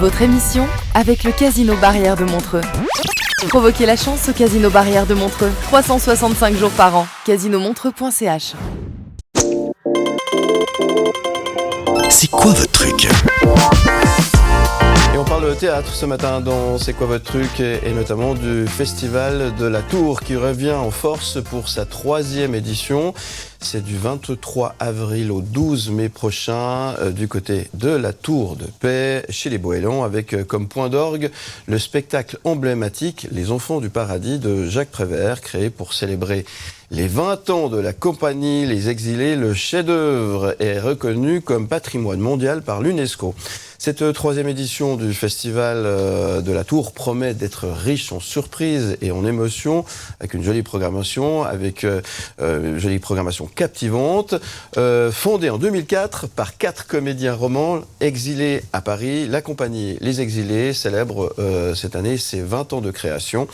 Votre émission avec le Casino Barrière de Montreux. Provoquez la chance au Casino Barrière de Montreux. 365 jours par an. casinomontreux.ch. C'est quoi votre truc ? Et on parle de théâtre ce matin dans C'est quoi votre truc et notamment du Festival de la Tour qui revient en force pour sa 3e édition. C'est du 23 avril au 12 mai prochain du côté de la Tour de Paix chez les Boëlons avec comme point d'orgue le spectacle emblématique Les Enfants du Paradis de Jacques Prévert, créé pour célébrer les 20 ans de la compagnie Les Exilés. Le chef-d'œuvre est reconnu comme patrimoine mondial par l'UNESCO. Cette 3e édition du Festival de la Tour promet d'être riche en surprises et en émotions, avec une jolie programmation, une jolie programmation captivante. Fondée en 2004 par 4 comédiens romans exilés à Paris, la compagnie Les Exilés célèbre cette année ses 20 ans de création.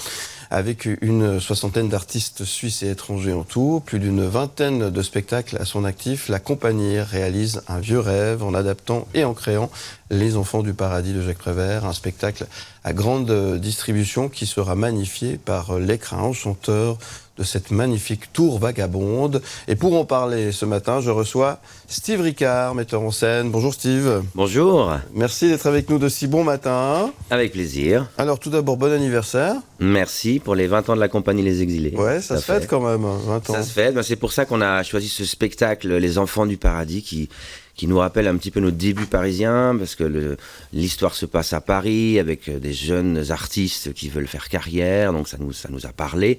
Avec une 60aine d'artistes suisses et étrangers en tout, plus d'une 20aine de spectacles à son actif, la compagnie réalise un vieux rêve en adaptant et en créant Les Enfants du Paradis de Jacques Prévert, un spectacle à grande distribution qui sera magnifié par l'écrin enchanteur de cette magnifique tour vagabonde. Et pour en parler ce matin, je reçois Steve Ricard, metteur en scène. Bonjour Steve. Bonjour. Merci d'être avec nous de si bon matin. Avec plaisir. Alors tout d'abord, bon anniversaire. Merci pour les 20 ans de la compagnie Les Exilés. Ouais, ça se fête quand même, 20 ans. Ça se fête, c'est pour ça qu'on a choisi ce spectacle Les Enfants du Paradis qui nous rappelle un petit peu nos débuts parisiens, parce que l'histoire se passe à Paris avec des jeunes artistes qui veulent faire carrière, donc ça nous a parlé.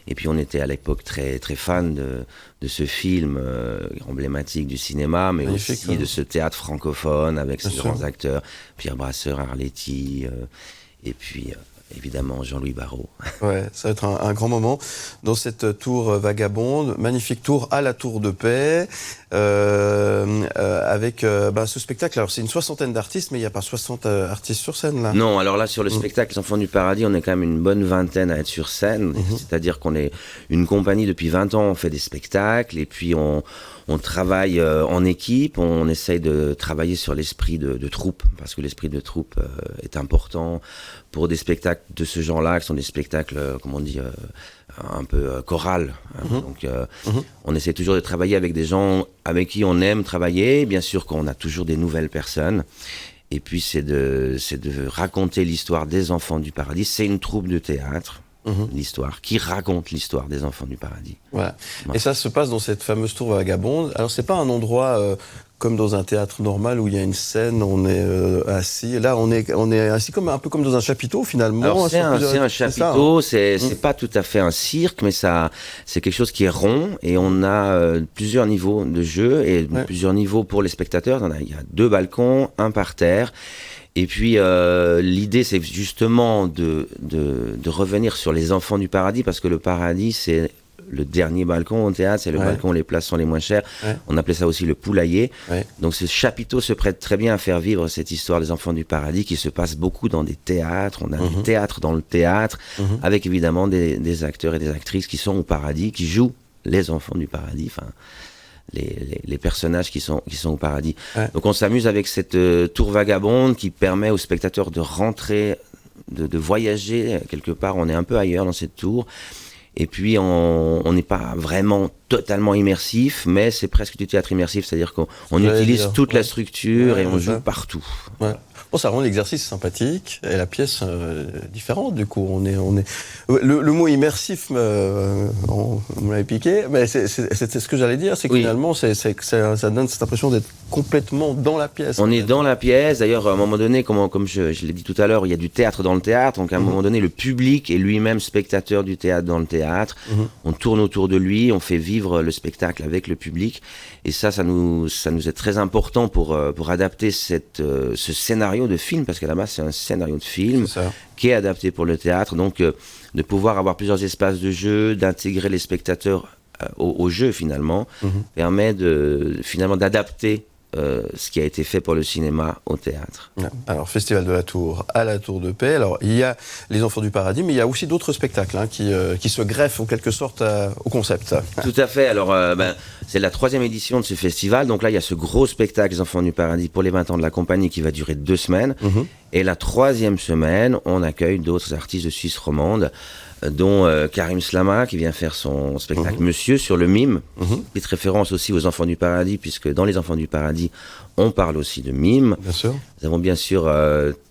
Et puis on était à l'époque très très fan de ce film emblématique du cinéma, mais magnifique, aussi de ce théâtre francophone avec ses grands acteurs, Pierre Brasseur, Arletty, et puis évidemment Jean-Louis Barrault. Ouais, ça va être un grand moment dans cette tour vagabonde, magnifique tour à la Tour de Paix, avec ce spectacle. Alors c'est une 60aine d'artistes, mais il n'y a pas 60 artistes sur scène là. Non, alors là sur le spectacle Les Enfants du Paradis, on est quand même une bonne 20aine à être sur scène. C'est-à-dire qu'on est une compagnie depuis 20 ans, on fait des spectacles et puis on travaille en équipe, on essaye de travailler sur l'esprit de troupe, parce que l'esprit de troupe est important pour des spectacles de ce genre-là, qui sont des spectacles, comment on dit, un peu choral. Donc, on essaie toujours de travailler avec des gens avec qui on aime travailler. Bien sûr qu'on a toujours des nouvelles personnes. Et puis, c'est de raconter l'histoire des Enfants du Paradis. C'est une troupe de théâtre. L'histoire, qui raconte l'histoire des Enfants du Paradis. Voilà. Et ça se passe dans cette fameuse tour vagabonde. Alors c'est pas un endroit comme dans un théâtre normal où il y a une scène, on est assis. Là, on est assis un peu comme dans un chapiteau finalement. Alors c'est un chapiteau, c'est pas tout à fait un cirque, mais c'est quelque chose qui est rond et on a plusieurs niveaux de jeu et plusieurs niveaux pour les spectateurs. Il y a 2 balcons, un parterre. Et puis l'idée c'est justement de revenir sur les Enfants du Paradis, parce que le paradis c'est le dernier balcon au théâtre, c'est le balcon où les places sont les moins chères. On appelait ça aussi le poulailler. Donc ce chapiteau se prête très bien à faire vivre cette histoire des Enfants du Paradis qui se passe beaucoup dans des théâtres. On a des théâtres dans le théâtre, avec évidemment des acteurs et des actrices qui sont au paradis, qui jouent les Enfants du Paradis. Enfin, les personnages qui sont au paradis. Donc on s'amuse avec cette tour vagabonde qui permet aux spectateurs de rentrer, de voyager quelque part. On est un peu ailleurs dans cette tour. Et puis on n'est pas vraiment totalement immersif, mais c'est presque du théâtre immersif, c'est-à-dire qu'on utilise toute la structure et on joue partout. Bon, ça rend l'exercice sympathique et la pièce différente du coup. Le mot immersif, on me l'avait piqué, mais c'est ce que j'allais dire, c'est que finalement ça donne cette impression d'être complètement dans la pièce. On est dans la pièce. D'ailleurs, à un moment donné, comme je l'ai dit tout à l'heure, il y a du théâtre dans le théâtre. Donc à un moment donné, le public est lui-même spectateur du théâtre dans le théâtre. On tourne autour de lui, on fait vivre le spectacle avec le public. Et ça nous est très important pour adapter ce scénario de film, parce qu'à la base c'est un scénario de film qui est adapté pour le théâtre, donc de pouvoir avoir plusieurs espaces de jeu, d'intégrer les spectateurs au jeu finalement, permet finalement d'adapter ce qui a été fait pour le cinéma au théâtre. Alors, Festival de la Tour à la Tour de Paix. Alors, il y a Les Enfants du Paradis, mais il y a aussi d'autres spectacles qui se greffent en quelque sorte au concept. Tout à fait. Alors, c'est la 3e édition de ce festival. Donc là, il y a ce gros spectacle Les Enfants du Paradis pour les 20 ans de la compagnie qui va durer 2 semaines. Et la 3e semaine, on accueille d'autres artistes de Suisse romande, dont Karim Slama qui vient faire son spectacle Monsieur sur le mime, petite référence aussi aux Enfants du Paradis, puisque dans Les Enfants du Paradis, on parle aussi de mime. Bien sûr. Nous avons bien sûr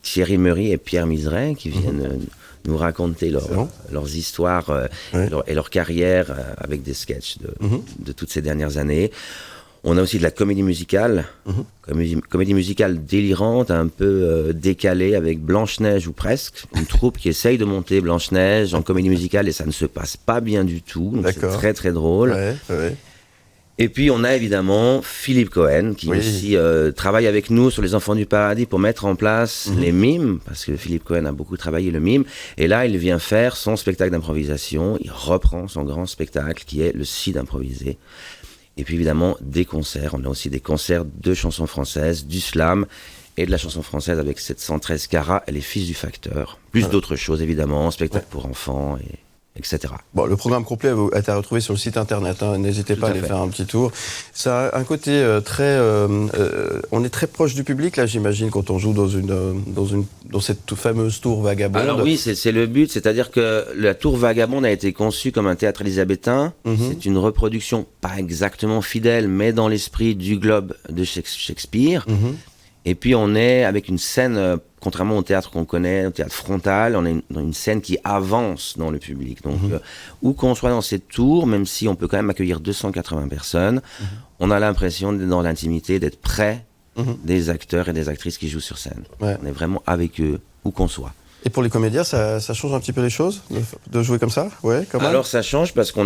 Thierry Meury et Pierre Miseret qui viennent nous raconter leurs histoires et leur carrière avec des sketchs de toutes ces dernières années. On a aussi de la comédie musicale, comédie musicale délirante, un peu décalée, avec Blanche-Neige ou presque, une troupe qui essaye de monter Blanche-Neige en comédie musicale et ça ne se passe pas bien du tout, donc c'est très très drôle. Ouais. Et puis on a évidemment Philippe Cohen qui aussi travaille avec nous sur Les Enfants du Paradis pour mettre en place les mimes, parce que Philippe Cohen a beaucoup travaillé le mime, et là il vient faire son spectacle d'improvisation, il reprend son grand spectacle qui est le Cid improvisé. Et puis évidemment, des concerts. On a aussi des concerts de chansons françaises, du slam et de la chanson française avec 713 Cara et les Fils du Facteur. Plus d'autres choses évidemment, spectacles pour enfants, etc. Bon, le programme complet est à retrouver sur le site internet. N'hésitez pas à aller faire un petit tour. Ça a un côté très... on est très proche du public, là, j'imagine, quand on joue dans cette fameuse tour vagabonde. Alors oui, c'est le but. C'est-à-dire que la tour vagabonde a été conçue comme un théâtre élisabétain. C'est une reproduction pas exactement fidèle, mais dans l'esprit du Globe de Shakespeare. Et puis on est avec une scène, contrairement au théâtre qu'on connaît, au théâtre frontal, on est dans une scène qui avance dans le public. Donc où qu'on soit dans cette tour, même si on peut quand même accueillir 280 personnes, on a l'impression d'être dans l'intimité, d'être près des acteurs et des actrices qui jouent sur scène. On est vraiment avec eux, où qu'on soit. Et pour les comédiens, ça change un petit peu les choses de jouer comme ça, quand même. Alors ça change parce qu'on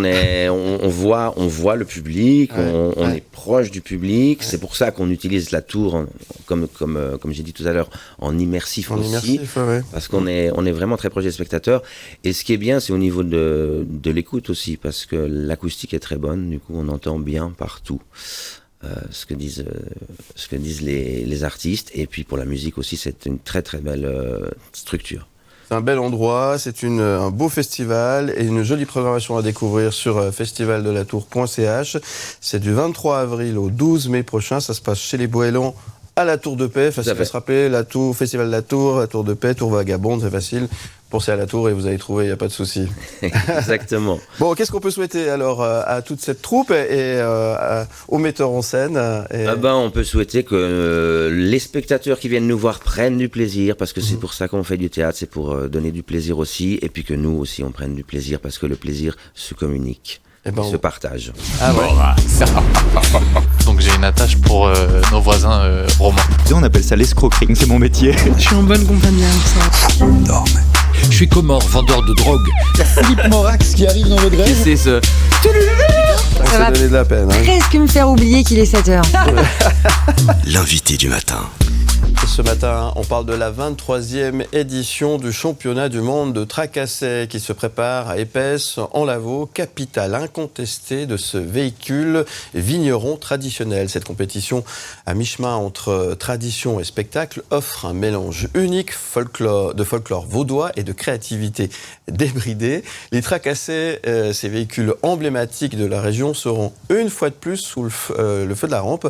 voit le public, on est proche du public. C'est pour ça qu'on utilise la tour comme j'ai dit tout à l'heure en immersif aussi, parce qu'on est vraiment très proche des spectateurs. Et ce qui est bien, c'est au niveau de l'écoute aussi, parce que l'acoustique est très bonne. Du coup, on entend bien partout. Ce que disent les artistes, et puis pour la musique aussi, c'est une très très belle structure. C'est un bel endroit, c'est un beau festival et une jolie programmation à découvrir sur festivaldelatour.ch. C'est du 23 avril au 12 mai prochain, ça se passe chez les Boëlons à la Tour de Paix. Facile à se rappeler, la Tour, Festival de la Tour de Paix, Tour Vagabonde, c'est facile. Pensez à la Tour et vous allez trouver, il n'y a pas de souci. Exactement. Bon, qu'est-ce qu'on peut souhaiter alors à toute cette troupe et aux metteurs en scène on peut souhaiter que les spectateurs qui viennent nous voir prennent du plaisir, parce que c'est pour ça qu'on fait du théâtre, c'est pour donner du plaisir aussi, et puis que nous aussi on prenne du plaisir, parce que le plaisir se communique. Se partage. Ah ouais. Donc j'ai une attache pour nos voisins romains. On appelle ça l'escroquerie, c'est mon métier. Je suis en bonne compagnie avec ça. Énorme. Je suis Comor, vendeur de drogue. Philippe Morax qui arrive dans le grève. C'est ce... Ça va donner de la peine. Presque me faire oublier qu'il est 7h. L'invité du matin. Ce matin, on parle de la 23e édition du championnat du monde de Tracassais qui se prépare à Épaisse, en Lavaux, capitale incontestée de ce véhicule vigneron traditionnel. Cette compétition à mi-chemin entre tradition et spectacle offre un mélange unique de folklore vaudois et de créativité débridée. Les Tracassais, ces véhicules emblématiques de la région, seront une fois de plus sous les feux de la rampe.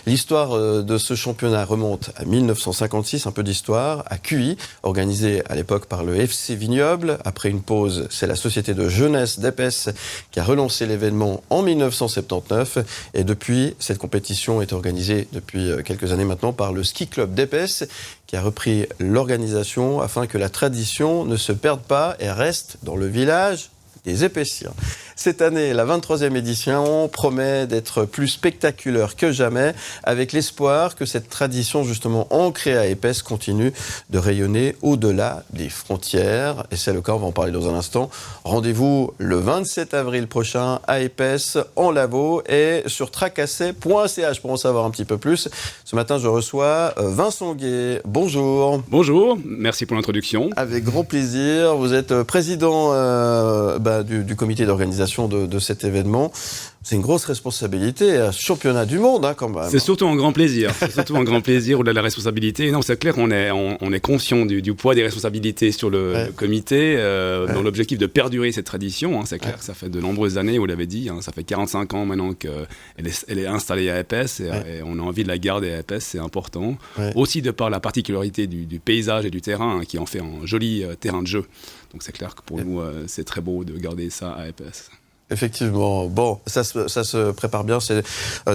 L'histoire de ce championnat remonte à 1956, un peu d'histoire, à Cuy, organisé à l'époque par le FC Vignoble. Après une pause, c'est la société de jeunesse d'Épaisse qui a relancé l'événement en 1979. Et depuis, cette compétition est organisée depuis quelques années maintenant par le Ski Club d'Épaisse, qui a repris l'organisation afin que la tradition ne se perde pas et reste dans le village des Épaissiens. Cette année, la 23e édition promet d'être plus spectaculaire que jamais, avec l'espoir que cette tradition justement ancrée à Épaisse continue de rayonner au-delà des frontières. Et c'est le cas, on va en parler dans un instant. Rendez-vous le 27 avril prochain à Épaisse, en Lavaux, et sur tracassais.ch pour en savoir un petit peu plus. Ce matin, je reçois Vincent Gué. Bonjour. Bonjour, merci pour l'introduction. Avec grand plaisir. Vous êtes président du comité d'organisation de cet événement. C'est une grosse responsabilité, championnat du monde quand même. C'est surtout un grand plaisir. C'est surtout un grand plaisir au-delà de la responsabilité. Non, c'est clair qu'on est conscient du poids des responsabilités sur le comité, dans l'objectif de perdurer cette tradition. C'est clair que ça fait de nombreuses années, vous l'avez dit, ça fait 45 ans maintenant qu'elle est installée à Épaisse et on a envie de la garder à Épaisse, c'est important. Aussi de par la particularité du paysage et du terrain qui en fait un joli terrain de jeu. Donc c'est clair que pour nous, c'est très beau de garder ça à Épaisse. Effectivement. Bon, ça se prépare bien. C'est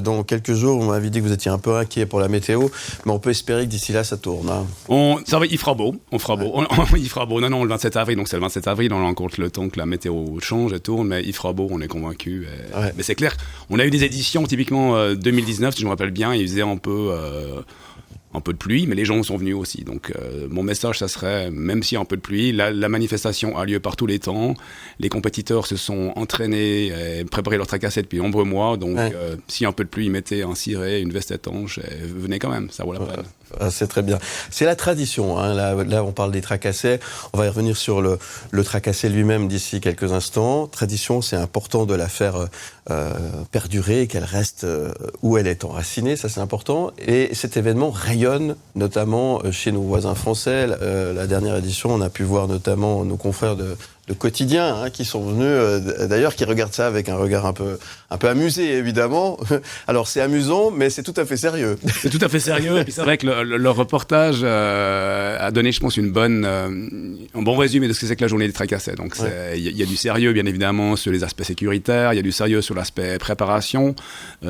dans quelques jours. Vous m'avez dit que vous étiez un peu inquiet pour la météo, mais on peut espérer que d'ici là, ça tourne. Ça va, il fera beau. Il fera beau. Non, le 27 avril. Donc c'est le 27 avril. On a encore le temps que la météo change et tourne, mais il fera beau. On est convaincus. Mais c'est clair. On a eu des éditions typiquement 2019, si je me rappelle bien. Il faisait un peu de pluie, mais les gens sont venus aussi. Donc, mon message, ça serait, même s'il y a un peu de pluie, la manifestation a lieu par tous les temps. Les compétiteurs se sont entraînés et préparé leur tracassé depuis de nombreux mois. Donc, s'il y a un peu de pluie, mettez un ciré, une veste étanche et venez quand même, ça vaut la peine. C'est très bien. C'est la tradition. Là, on parle des tracassés. On va y revenir sur le tracassé lui-même d'ici quelques instants. Tradition, c'est important de la faire perdurer, qu'elle reste où elle est enracinée. Ça, c'est important. Et cet événement rayonne, notamment chez nos voisins français. La dernière édition, on a pu voir notamment nos confrères de Quotidien qui sont venus, d'ailleurs, qui regardent ça avec un regard un peu amusé, évidemment. Alors, c'est amusant, mais c'est tout à fait sérieux. C'est tout à fait sérieux. Et puis, c'est vrai que leur reportage a donné, je pense, un bon résumé de ce que c'est que la journée des tracassés. Donc, il y a du sérieux, bien évidemment, sur les aspects sécuritaires. Il y a du sérieux sur l'aspect préparation.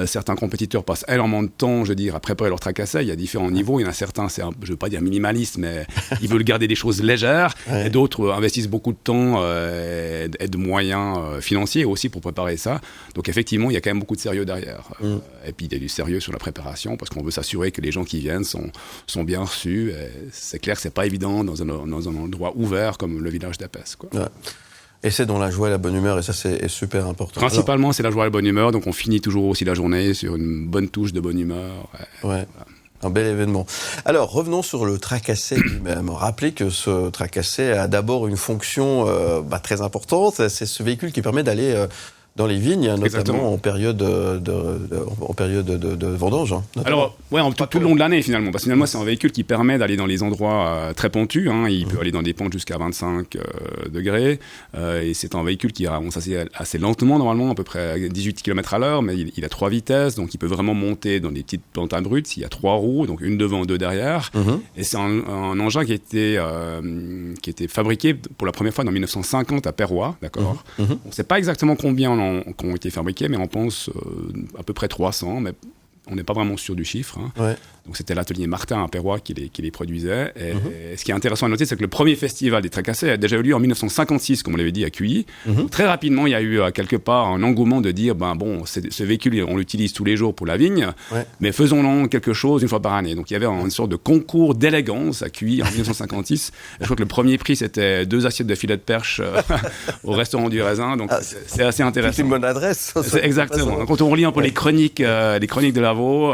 Certains compétiteurs passent énormément de temps, je veux dire, à préparer leur tracassé. Il y a différents niveaux. Il y en a certains, je ne veux pas dire minimaliste, mais ils veulent garder des choses légères. Et d'autres investissent beaucoup de temps et de moyens financiers aussi pour préparer ça. Donc effectivement, il y a quand même beaucoup de sérieux derrière. Et puis il y a du sérieux sur la préparation parce qu'on veut s'assurer que les gens qui viennent sont bien reçus. Et c'est clair que c'est pas évident dans un endroit ouvert comme le village d'Épaisse. Et c'est dans la joie et la bonne humeur, et ça c'est super important. Principalement, c'est la joie et la bonne humeur, donc on finit toujours aussi la journée sur une bonne touche de bonne humeur. Voilà. Un bel événement. Alors, revenons sur le tracassé lui-même. Rappelez que ce tracassé a d'abord une fonction très importante. C'est ce véhicule qui permet d'aller dans les vignes, notamment en période de vendange. Alors, tout le long de l'année, finalement. Parce que finalement, c'est un véhicule qui permet d'aller dans les endroits très pentus. Il peut aller dans des pentes jusqu'à 25 degrés. Et c'est un véhicule qui avance assez lentement, normalement, à peu près 18 km à l'heure. Mais il a 3 vitesses, donc il peut vraiment monter dans des petites pentes abruptes. Il y a 3 roues, donc une devant, 2 derrière. Et c'est un engin qui a été fabriqué pour la première fois en 1950 à Perrois, d'accord. On ne sait pas exactement combien qui ont été fabriqués, mais on pense à peu près 300, mais on n'est pas vraiment sûr du chiffre. Donc c'était l'atelier Martin à Perrois qui les produisait. Et ce qui est intéressant à noter, c'est que le premier festival des tracassés a déjà eu lieu en 1956, comme on l'avait dit, à Cuilly. Donc, très rapidement, il y a eu quelque part un engouement de dire, ce véhicule, on l'utilise tous les jours pour la vigne, mais faisons-en quelque chose une fois par année. Donc il y avait une sorte de concours d'élégance à Cuilly en 1956. Je crois que le premier prix, c'était 2 assiettes de filets de perche au restaurant du Raisin. Donc c'est assez intéressant. C'est une bonne adresse. Exactement. Donc, quand on relit un peu les chroniques de Lavaux,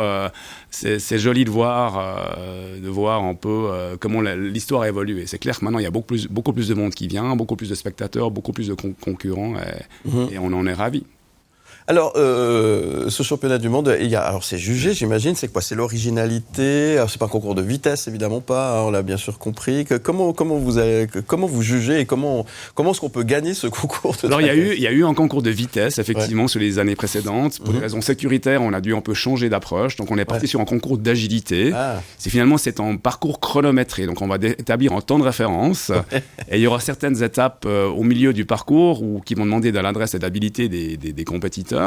c'est joli de voir un peu comment l'histoire a évolué. C'est clair que maintenant, il y a beaucoup plus de monde qui vient, beaucoup plus de spectateurs, beaucoup plus de concurrents, et on en est ravis. Alors, ce championnat du monde, alors c'est jugé, j'imagine, c'est quoi? C'est l'originalité. Alors, c'est pas un concours de vitesse, évidemment pas, on l'a bien sûr compris. Comment vous jugez et comment est-ce qu'on peut gagner ce concours de Alors, il y a eu un concours de vitesse, effectivement, sur les années précédentes. Pour des raisons sécuritaires, on a dû un peu changer d'approche. Donc, on est parti sur un concours d'agilité. C'est un parcours chronométré. Donc, on va établir un temps de référence. Et il y aura certaines étapes au milieu du parcours qui vont demander de l'adresse et d'habilité des compétiteurs.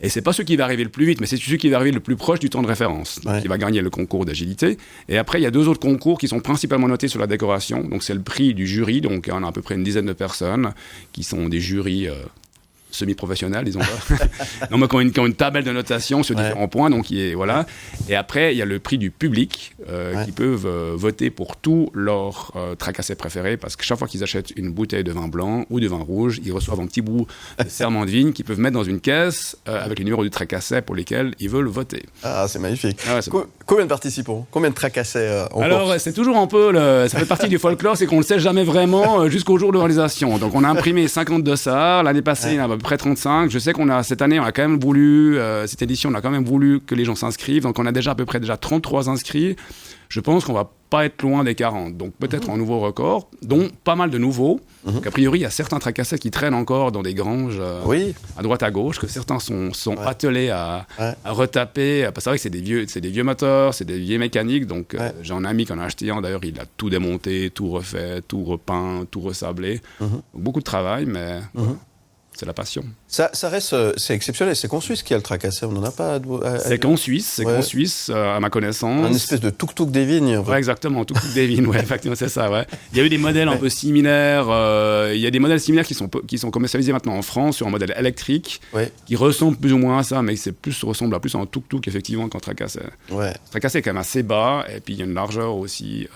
Et c'est pas celui qui va arriver le plus vite, mais c'est celui qui va arriver le plus proche du temps de référence qui va gagner le concours d'agilité. Et après, il y a 2 autres concours qui sont principalement notés sur la décoration. Donc c'est le prix du jury, donc on a à peu près une dizaine de personnes qui sont des jurys semi-professionnels, disons. Non, mais qui ont une tabelle de notation sur différents points, donc voilà. Et après, il y a le prix du public qui peuvent voter pour tous leurs tracassés préférés, parce que chaque fois qu'ils achètent une bouteille de vin blanc ou de vin rouge, ils reçoivent un petit bout de serment de vigne qu'ils peuvent mettre dans une caisse avec les numéros du tracassé pour lesquels ils veulent voter. Ah, c'est magnifique. Combien de participants? Combien de tracassés Alors, c'est toujours un peu... ça fait partie du folklore, c'est qu'on ne le sait jamais vraiment jusqu'au jour de réalisation. Donc, on a imprimé 50 dossards. L'année passée, il y en a à peu près 35. Je sais cette année, on a quand même voulu... cette édition, on a quand même voulu que les gens s'inscrivent. Donc, on a déjà à peu près 33 inscrits. Je pense qu'on va pas être loin des 40. Donc, peut-être un nouveau record, dont pas mal de nouveaux. Donc, a priori, il y a certains tracassés qui traînent encore dans des granges à droite, à gauche, que certains sont attelés à retaper. Parce que c'est vrai que c'est des vieux moteurs, c'est des vieilles mécaniques. Donc, j'ai un ami qui en a acheté un. D'ailleurs, il a tout démonté, tout refait, tout repeint, tout ressablé. Donc, beaucoup de travail, mais... C'est la passion. Ça reste, c'est exceptionnel. C'est qu'en Suisse qu'il y a le tracassé. On n'en a pas. C'est qu'en Suisse, à ma connaissance. Un espèce de tuk-tuk des vignes. Ouais, exactement, tuk-tuk des vignes. Ouais, effectivement, c'est ça. Ouais. Il y a eu des modèles un peu similaires. Il y a des modèles similaires qui sont commercialisés maintenant en France sur un modèle électrique, qui ressemble plus ou moins à ça, mais ressemble à plus à un tuk-tuk effectivement qu'un tracassé. Le tracassé est quand même assez bas, et puis il y a une largeur aussi.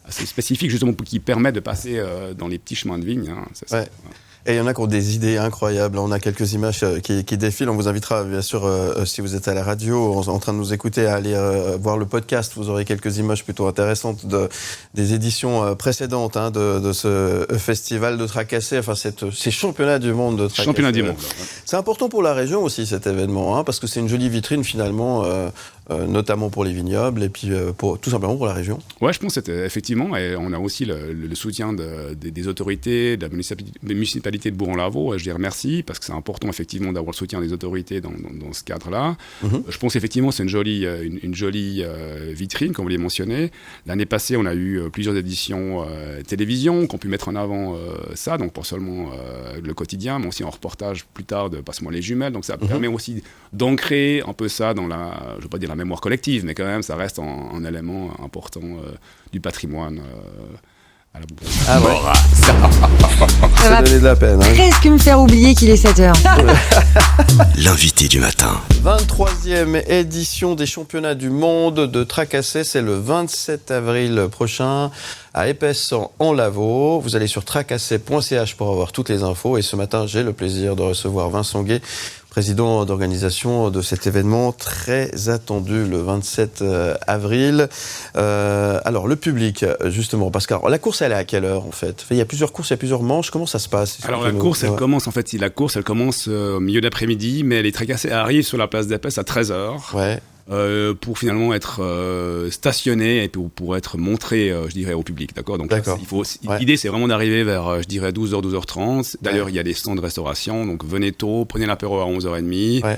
Assez spécifique justement qui permet de passer dans les petits chemins de vigne. C'est ça. Et il y en a qui ont des idées incroyables. On a quelques images qui défilent. On vous invitera, bien sûr, si vous êtes à la radio, en train de nous écouter, à aller voir le podcast. Vous aurez quelques images plutôt intéressantes des éditions précédentes de ce festival de tracassé, enfin ces championnats du monde de tracassé. Championnat du monde. C'est important pour la région aussi, cet événement, parce que c'est une jolie vitrine, finalement, notamment pour les vignobles et puis tout simplement pour la région. Ouais, je pense que c'était effectivement, et on a aussi le soutien des autorités, de la municipalité de Bourg-en-Lavaux. Je dis merci, parce que c'est important effectivement d'avoir le soutien des autorités dans ce cadre-là. Je pense effectivement c'est une jolie vitrine, comme vous l'avez mentionné. L'année passée, on a eu plusieurs éditions télévision qui ont pu mettre en avant ça, donc pas seulement le quotidien, mais aussi en reportage plus tard de Passe-moi les jumelles. Donc ça permet aussi d'ancrer un peu ça dans je ne veux pas dire la mémoire collective, mais quand même, ça reste un élément important du patrimoine à la Bourgogne. Ah ouais. Ça va donner de la peine. Presque me faire oublier qu'il est 7h. L'invité du matin. 23e édition des championnats du monde de tracassé, c'est le 27 avril prochain à Épaisse-en-Lavaux. Vous allez sur tracassé.ch pour avoir toutes les infos. Et ce matin, j'ai le plaisir de recevoir Vincent Guay, président d'organisation de cet événement très attendu le 27 avril. Alors, le public, justement, parce que la course, elle est à quelle heure, en fait? Il y a plusieurs courses, il y a plusieurs manches. Comment ça se passe? Alors, la course, elle commence au milieu d'après-midi, mais les tracassés arrivent sur la place d'Épaisse à 13h. Pour finalement être stationné et pour être montré, je dirais, au public. D'accord. Donc, l'idée, c'est vraiment d'arriver vers, je dirais, 12h, 12h30. D'ailleurs, il y a des stands de restauration. Donc, venez tôt, prenez l'apéro à 11h30.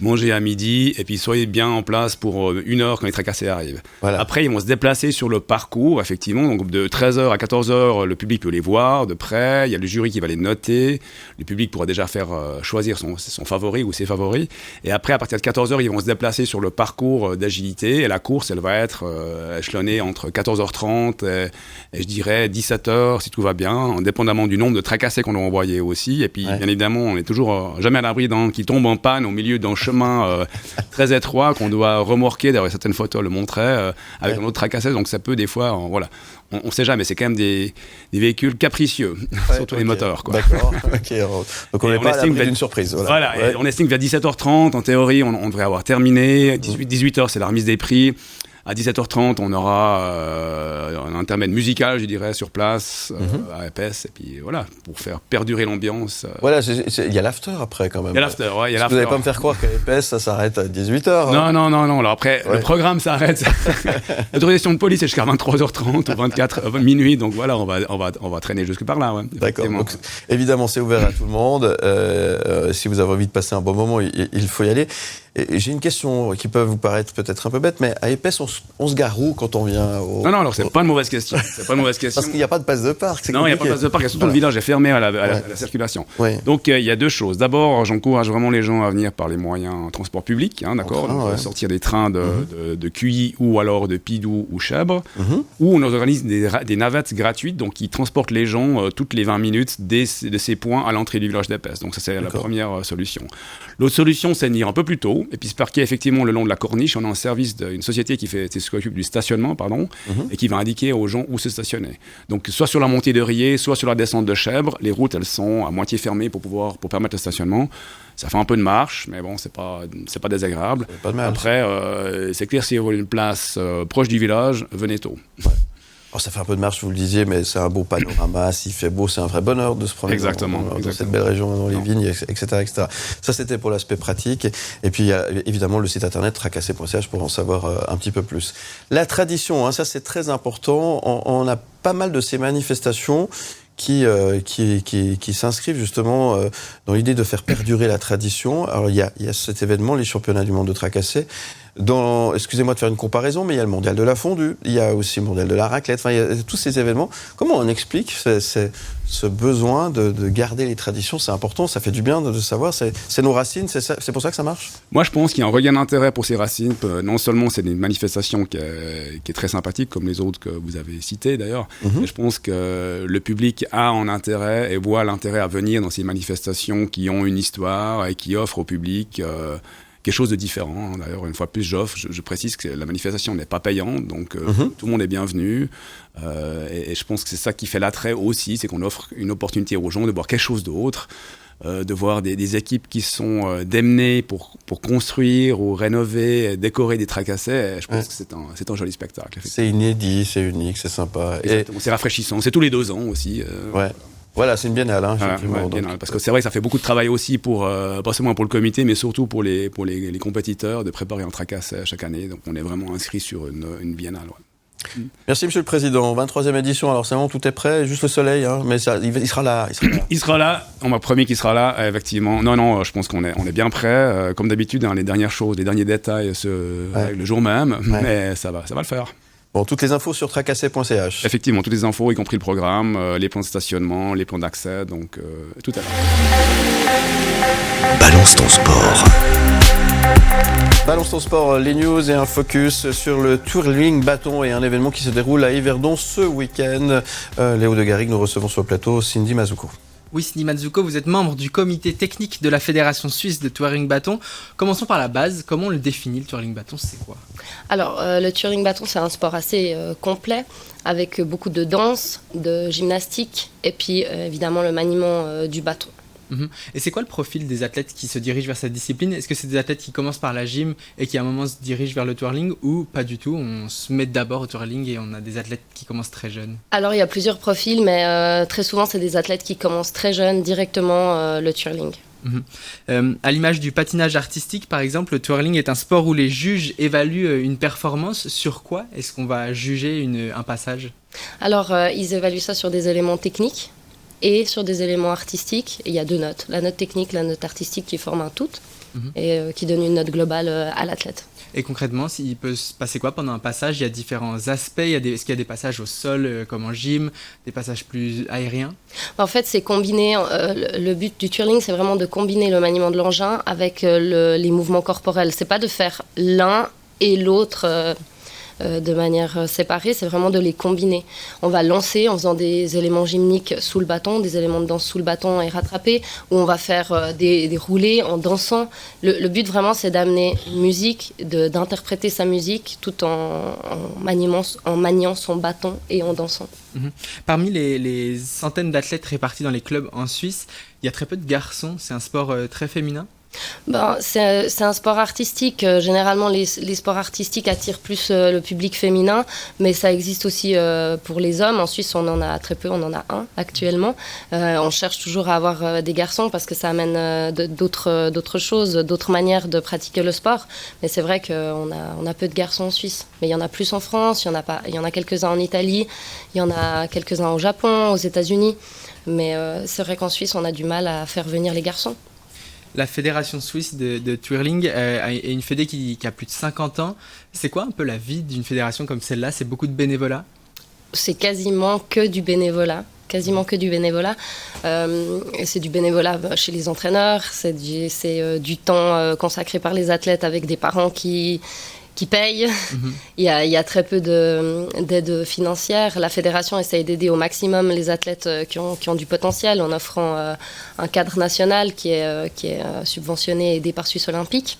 Mangez à midi, et puis soyez bien en place pour 1 heure quand les tracassés arrivent. Après, ils vont se déplacer sur le parcours, effectivement. Donc, de 13h à 14h, le public peut les voir de près. Il y a le jury qui va les noter. Le public pourra déjà faire choisir son favori ou ses favoris. Et après, à partir de 14h, ils vont se déplacer sur le parcours d'agilité. Et la course, elle va être échelonnée entre 14h30 et je dirais 17h, si tout va bien, indépendamment du nombre de tracassés qu'on a envoyés aussi. Et puis, bien évidemment, on n'est toujours jamais à l'abri qui tombe en panne au milieu d'un chemin très étroit qu'on doit remorquer. D'ailleurs, certaines photos le montraient avec un autre tracassé. Donc, ça peut des fois, on ne sait jamais. C'est quand même des véhicules capricieux, surtout les moteurs. Quoi. D'accord. Donc, on n'est pas à l'abri d'une surprise. On estime que vers 17h30, en théorie, on devrait avoir terminé. 18h, c'est la remise des prix. À 17h30, on aura un intermède musical, je dirais, sur place, à Épaisse. Et puis voilà, pour faire perdurer l'ambiance. Voilà, il y a l'after après quand même. Il y a l'after, Vous n'allez pas me faire croire qu'à Épaisse, ça s'arrête à 18h. Non. Alors après, le programme s'arrête. L'autorisation de police est jusqu'à 23h30 ou 24 minuit. Donc voilà, on va traîner jusque par là. D'accord. Donc, évidemment, c'est ouvert à tout le monde. Si vous avez envie de passer un bon moment, il faut y aller. Et j'ai une question qui peut vous paraître peut-être un peu bête, mais à Épaisse, on se gare où quand on vient Non, alors c'est pas une mauvaise question. Parce qu'il n'y a pas de place de parc. Non, il n'y a pas de place de parc. Surtout le village est fermé à la circulation. Ouais. Donc il y a deux choses. D'abord, j'encourage vraiment les gens à venir par les moyens de transport public, d'accord. Donc, sortir des trains de Cuilly ou alors de Pidou ou Chèvre, où on organise des navettes gratuites, donc qui transportent les gens toutes les 20 minutes de ces points à l'entrée du village d'Épaisse. Donc ça, c'est la première solution. L'autre solution, c'est de venir un peu plus tôt et puis se parquer effectivement le long de la corniche. On a un service d'une société qui s'occupe du stationnement, et qui va indiquer aux gens où se stationner. Donc soit sur la montée de Riez, soit sur la descente de Chèvre, les routes elles sont à moitié fermées pour permettre le stationnement. Ça fait un peu de marche, mais bon, c'est pas désagréable. Pas de mal. Après, c'est clair, si vous voulez une place proche du village, venez tôt. Ouais. Alors, ça fait un peu de marche, vous le disiez, mais c'est un beau panorama. S'il fait beau, c'est un vrai bonheur de se promener dans cette belle région, dans les vignes, etc., etc. Ça, c'était pour l'aspect pratique. Et puis, il y a évidemment le site internet tracassé.ch pour en savoir un petit peu plus. La tradition, ça, c'est très important. On a pas mal de ces manifestations qui s'inscrivent justement dans l'idée de faire perdurer la tradition. Alors, il y a cet événement, les championnats du monde de tracassé. Excusez-moi de faire une comparaison, mais il y a le mondial de la fondue, il y a aussi le mondial de la raclette, il y a tous ces événements. Comment on explique ce besoin de garder les traditions? C'est important, ça fait du bien de savoir, c'est nos racines, c'est pour ça que ça marche? Moi, je pense qu'il y a un regain d'intérêt pour ces racines. Non seulement c'est une manifestation qui est très sympathique, comme les autres que vous avez citées d'ailleurs, mais je pense que le public a un intérêt et voit l'intérêt à venir dans ces manifestations qui ont une histoire et qui offrent au public quelque chose de différent. D'ailleurs, une fois de plus, je précise que la manifestation n'est pas payante, donc tout le monde est bienvenu. Et je pense que c'est ça qui fait l'attrait aussi, c'est qu'on offre une opportunité aux gens de voir quelque chose d'autre, de voir des équipes qui sont démenées pour construire ou rénover, décorer des tracassés. Je pense que c'est un joli spectacle. C'est inédit, c'est unique, c'est sympa. C'est rafraîchissant. C'est tous les 2 ans aussi. Voilà, c'est une biennale, effectivement. Biennale, parce que c'est vrai que ça fait beaucoup de travail aussi pas seulement pour le comité, mais surtout pour les compétiteurs de préparer un tracassé chaque année. Donc on est vraiment inscrit sur une biennale. Ouais. Merci Monsieur le Président. 23e édition, alors c'est bon, tout est prêt, juste le soleil, mais il sera là. Il sera là, on m'a promis qu'il sera là, effectivement. Non, je pense qu'on est bien prêt. Comme d'habitude, les dernières choses, les derniers détails le jour même, mais ça va le faire. Bon, toutes les infos sur tracassé.ch. Effectivement, toutes les infos, y compris le programme, les plans de stationnement, les plans d'accès, donc tout à l'heure. Balance ton sport. Balance ton sport, les news et un focus sur le twirling bâton et un événement qui se déroule à Yverdon ce week-end. Léo de Garrigue, nous recevons sur le plateau Cindy Mazzucco. Oui, Cindy Mazzucco, vous êtes membre du comité technique de la Fédération suisse de twirling bâton. Commençons par la base. Comment on le définit, le twirling bâton, c'est quoi? Alors, le twirling bâton, c'est un sport assez complet, avec beaucoup de danse, de gymnastique, et puis évidemment le maniement du bâton. Et c'est quoi le profil des athlètes qui se dirigent vers cette discipline? Est-ce que c'est des athlètes qui commencent par la gym et qui à un moment se dirigent vers le twirling, ou pas du tout? On se met d'abord au twirling et on a des athlètes qui commencent très jeunes. Alors il y a plusieurs profils, mais très souvent c'est des athlètes qui commencent très jeunes directement le twirling. À l'image du patinage artistique par exemple, le twirling est un sport où les juges évaluent une performance. Sur quoi est-ce qu'on va juger un passage? Alors ils évaluent ça sur des éléments techniques et sur des éléments artistiques. Et il y a 2 notes, la note technique, la note artistique qui forment un tout et qui donne une note globale à l'athlète. Et concrètement, il peut se passer quoi pendant un passage? Il y a différents aspects. Est-ce qu'il y a des passages au sol comme en gym, des passages plus aériens? En fait, c'est combiner. Le but du twirling, c'est vraiment de combiner le maniement de l'engin avec les mouvements corporels. C'est pas de faire l'un et l'autre de manière séparée, c'est vraiment de les combiner. On va lancer en faisant des éléments gymniques sous le bâton, des éléments de danse sous le bâton et rattraper, ou on va faire des roulés en dansant. Le but vraiment, c'est d'amener une musique, d'interpréter sa musique tout en maniant son bâton et en dansant. Parmi les centaines d'athlètes répartis dans les clubs en Suisse, il y a très peu de garçons. C'est un sport très féminin. C'est un sport artistique. Généralement, les sports artistiques attirent plus le public féminin, mais ça existe aussi pour les hommes. En Suisse, on en a très peu, on en a un actuellement. On cherche toujours à avoir des garçons parce que ça amène d'autres choses, d'autres manières de pratiquer le sport. Mais c'est vrai qu'on a peu de garçons en Suisse. Mais il y en a plus en France, il y en a quelques-uns en Italie, il y en a quelques-uns au Japon, aux États-Unis. Mais c'est vrai qu'en Suisse, on a du mal à faire venir les garçons. La fédération suisse de twirling est une fédé qui a plus de 50 ans. C'est quoi un peu la vie d'une fédération comme celle-là? C'est beaucoup de bénévolat? C'est quasiment que du bénévolat. Et c'est du bénévolat chez les entraîneurs, c'est du temps consacré par les athlètes avec des parents qui payent. Il y a très peu d'aide financière. La fédération essaye d'aider au maximum les athlètes qui ont du potentiel en offrant un cadre national qui est subventionné et aidé par Suisse Olympique.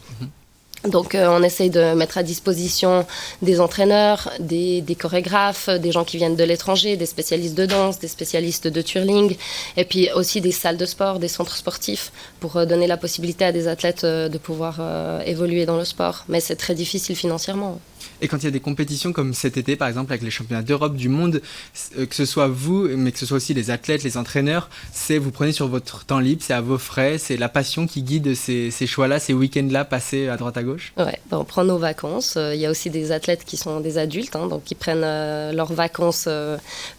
Donc on essaye de mettre à disposition des entraîneurs, des chorégraphes, des gens qui viennent de l'étranger, des spécialistes de danse, des spécialistes de twirling, et puis aussi des salles de sport, des centres sportifs pour donner la possibilité à des athlètes de pouvoir évoluer dans le sport. Mais c'est très difficile financièrement. Et quand il y a des compétitions comme cet été, par exemple, avec les championnats d'Europe, du monde, que ce soit vous, mais que ce soit aussi les athlètes, les entraîneurs, vous prenez sur votre temps libre, c'est à vos frais, c'est la passion qui guide ces choix-là, ces week-ends-là passés à droite à gauche? Ouais, on prend nos vacances. Il y a aussi des athlètes qui sont des adultes, donc qui prennent leurs vacances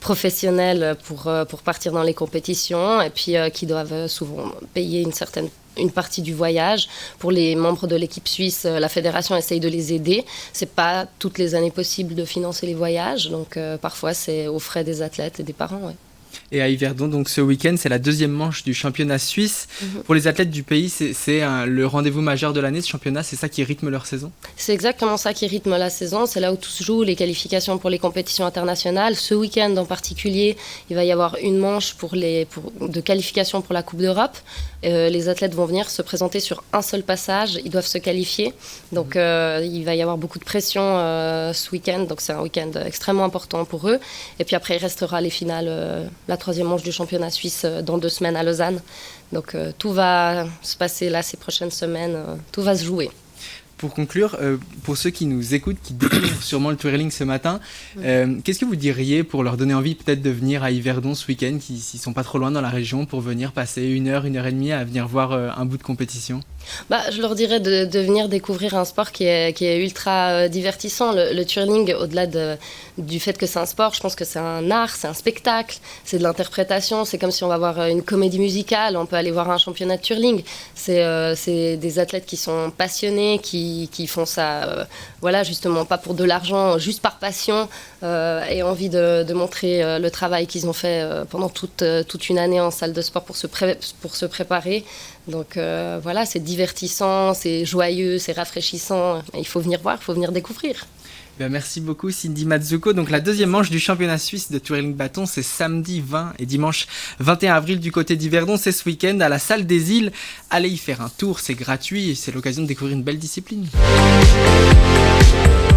professionnelles pour partir dans les compétitions, et puis qui doivent souvent payer une partie du voyage. Pour les membres de l'équipe suisse, la fédération essaye de les aider. C'est pas toutes les années possible de financer les voyages, donc parfois c'est aux frais des athlètes et des parents. Ouais. Et à Yverdon, donc ce week-end, c'est la deuxième manche du championnat suisse. Pour les athlètes du pays, c'est le rendez-vous majeur de l'année, ce championnat, c'est ça qui rythme leur saison? C'est exactement ça qui rythme la saison, c'est là où tout se joue, les qualifications pour les compétitions internationales. Ce week-end en particulier, il va y avoir une manche de qualification pour la Coupe d'Europe. Les athlètes vont venir se présenter sur un seul passage, ils doivent se qualifier. Donc il va y avoir beaucoup de pression ce week-end, donc c'est un week-end extrêmement important pour eux. Et puis après, il restera les finales, la troisième manche du championnat suisse dans 2 semaines à Lausanne. Donc tout va se passer là ces prochaines semaines, tout va se jouer. Pour conclure, pour ceux qui nous écoutent, qui découvrent sûrement le twirling ce matin, qu'est-ce que vous diriez pour leur donner envie peut-être de venir à Yverdon ce week-end, s'ils ne sont pas trop loin dans la région, pour venir passer 1 heure et demie à venir voir un bout de compétition? Je leur dirais de venir découvrir un sport qui est ultra divertissant. Le twirling, au-delà du fait que c'est un sport, je pense que c'est un art, c'est un spectacle, c'est de l'interprétation. C'est comme si on va voir une comédie musicale, on peut aller voir un championnat de twirling. C'est des athlètes qui sont passionnés, qui font ça, justement, pas pour de l'argent, juste par passion, et envie de montrer le travail qu'ils ont fait pendant toute une année en salle de sport pour se préparer. Donc c'est divertissant, c'est joyeux, c'est rafraîchissant. Il faut venir voir, il faut venir découvrir. Merci beaucoup Cindy Mazzucco. Donc la deuxième manche du championnat suisse de twirling bâton, c'est samedi 20 et dimanche 21 avril du côté d'Yverdon. C'est ce week-end à la salle des îles. Allez y faire un tour, c'est gratuit et c'est l'occasion de découvrir une belle discipline.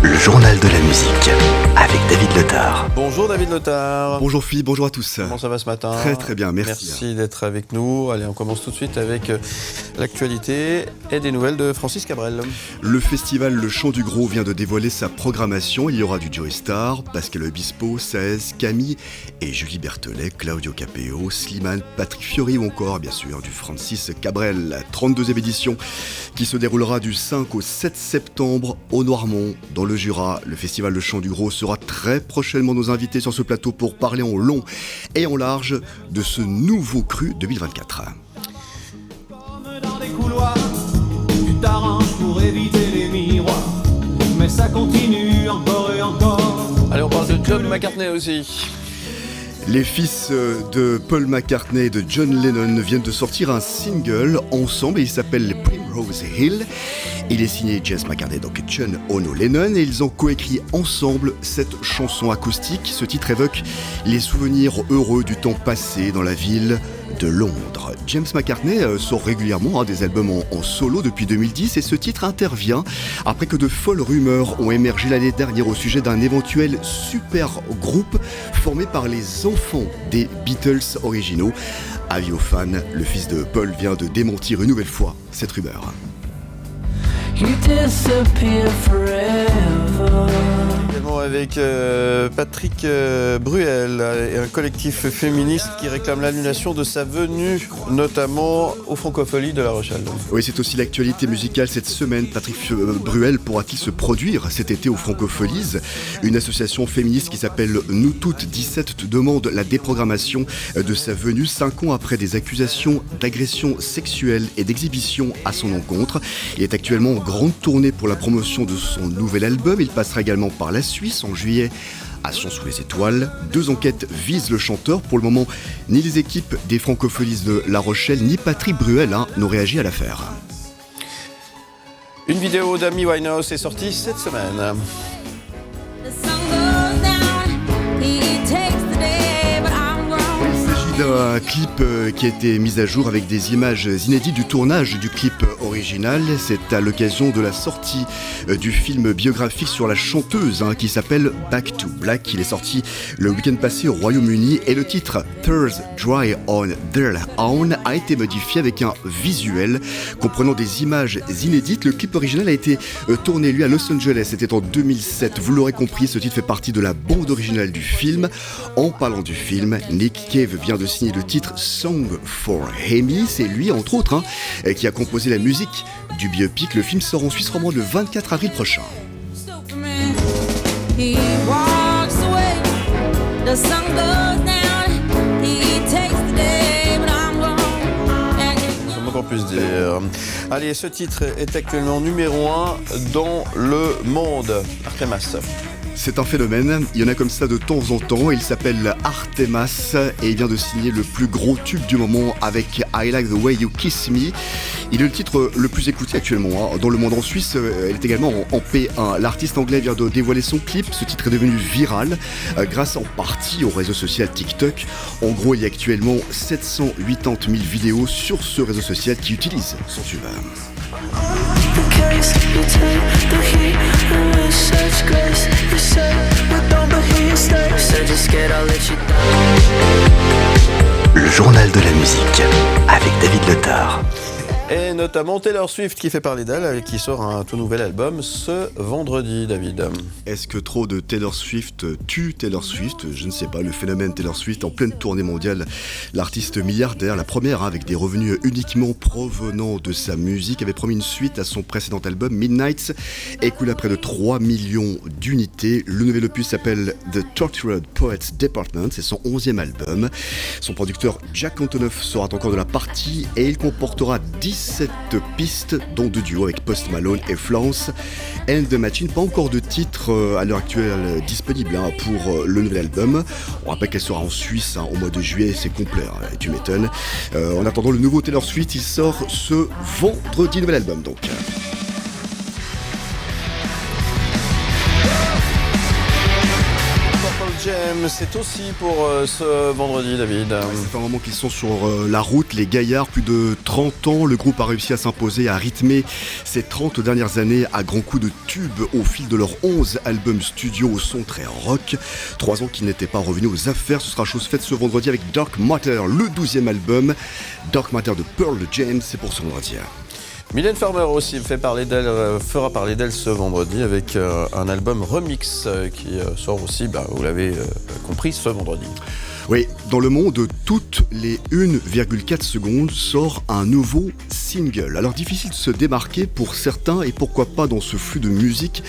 Le journal de la musique avec David Letard. Bonjour David Letard. Bonjour Philippe, bonjour à tous. Comment ça va ce matin? Très très bien, merci. Merci d'être avec nous. Allez, on commence tout de suite avec l'actualité et des nouvelles de Francis Cabrel. Le festival Le Chant du Gros vient de dévoiler sa programmation. Il y aura du Joey Starr, Pascal Obispo, Saez, Camille et Julie Berthelet, Claudio Capeo, Slimane, Patrick Fiori ou encore bien sûr du Francis Cabrel. La 32e édition qui se déroulera du 5 au 7 septembre au Noirmont dans le Jura. Le festival Le Chant du Gros sera très prochainement nos invités sur ce plateau pour parler en long et en large de ce nouveau cru 2024. Dans les couloirs, tu t'arranges pour éviter les miroirs, mais ça continue encore et encore. Allez, on parle de John McCartney aussi. Les fils de Paul McCartney et de John Lennon viennent de sortir un single ensemble et il s'appelle Primrose Hill. Il est signé James McCartney, donc John Ono Lennon, et ils ont coécrit ensemble cette chanson acoustique. Ce titre évoque les souvenirs heureux du temps passé dans la ville de Londres. James McCartney sort régulièrement des albums en solo depuis 2010 et ce titre intervient après que de folles rumeurs ont émergé l'année dernière au sujet d'un éventuel super groupe formé par les enfants des Beatles originaux. Avis aux fans, le fils de Paul vient de démentir une nouvelle fois cette rumeur. Il également avec Patrick Bruel et un collectif féministe qui réclame l'annulation de sa venue, notamment aux Francopholies de La Rochelle. Oui, c'est aussi l'actualité musicale cette semaine. Patrick Bruel pourra-t-il se produire cet été aux Francopholies ? Une association féministe qui s'appelle Nous Toutes 17 demande la déprogrammation de sa venue 5 ans après des accusations d'agression sexuelle et d'exhibition à son encontre. Il est actuellement en grande tournée pour la promotion de son nouvel album. Il passera également par la Suisse en juillet à Chant sous les étoiles. 2 enquêtes visent le chanteur. Pour le moment, ni les équipes des Francopholies de La Rochelle ni Patrick Bruel n'ont réagi à l'affaire. Une vidéo d'Amy Winehouse est sortie cette semaine. Un clip qui a été mis à jour avec des images inédites du tournage du clip original. C'est à l'occasion de la sortie du film biographique sur la chanteuse qui s'appelle Back to Black. Il est sorti le week-end passé au Royaume-Uni et le titre Tears Dry on Their Own a été modifié avec un visuel comprenant des images inédites. Le clip original a été tourné lui à Los Angeles, c'était en 2007. Vous l'aurez compris, ce titre fait partie de la bande originale du film. En parlant du film, Nick Cave vient de signer le titre Song for Amy. C'est lui, entre autres, qui a composé la musique du biopic. Le film sort en Suisse romande le 24 avril prochain. Qu'on puisse dire. Allez, ce titre est actuellement numéro 1 dans le monde. Artemas. C'est un phénomène, il y en a comme ça de temps en temps. Il s'appelle Artemas et il vient de signer le plus gros tube du moment avec I Like the Way You Kiss Me. Il est le titre le plus écouté actuellement dans le monde. En Suisse, elle est également en P1. L'artiste anglais vient de dévoiler son clip. Ce titre est devenu viral grâce en partie au réseau social TikTok. En gros, il y a actuellement 780 000 vidéos sur ce réseau social qui utilise son tube. Le journal de la musique avec David Letard. Et notamment Taylor Swift qui fait parler d'elle et qui sort un tout nouvel album ce vendredi, David. Est-ce que trop de Taylor Swift tue Taylor Swift ? Je ne sais pas, le phénomène Taylor Swift en pleine tournée mondiale. L'artiste milliardaire, la première avec des revenus uniquement provenant de sa musique, avait promis une suite à son précédent album Midnights, écoulé à près de 3 millions d'unités. Le nouvel opus s'appelle The Tortured Poets Department, c'est son 11e album. Son producteur Jack Antonoff sera encore de la partie et il comportera 17 pistes, dont 2 duos avec Post Malone et Florence and the Machine. Pas encore de titre à l'heure actuelle disponible pour le nouvel album. On rappelle qu'elle sera en Suisse au mois de juillet, c'est complet, tu m'étonnes. En attendant le nouveau Taylor Swift, il sort ce vendredi, nouvel album donc. Jam, c'est aussi pour ce vendredi, David. Ouais, ça fait un moment qu'ils sont sur la route, les gaillards, plus de 30 ans. Le groupe a réussi à s'imposer, à rythmer ces 30 dernières années à grands coups de tubes au fil de leurs 11 albums studio au son très rock. 3 ans qu'ils n'étaient pas revenus aux affaires. Ce sera chose faite ce vendredi avec Dark Matter, le 12e album. Dark Matter de Pearl Jam, c'est pour ce vendredi. Mylène Farmer aussi fera parler d'elle ce vendredi avec un album remix qui sort aussi, vous l'avez compris, ce vendredi. Oui, dans le monde, toutes les 1,4 secondes sort un nouveau single. Alors difficile de se démarquer pour certains et pourquoi pas dans ce flux de musique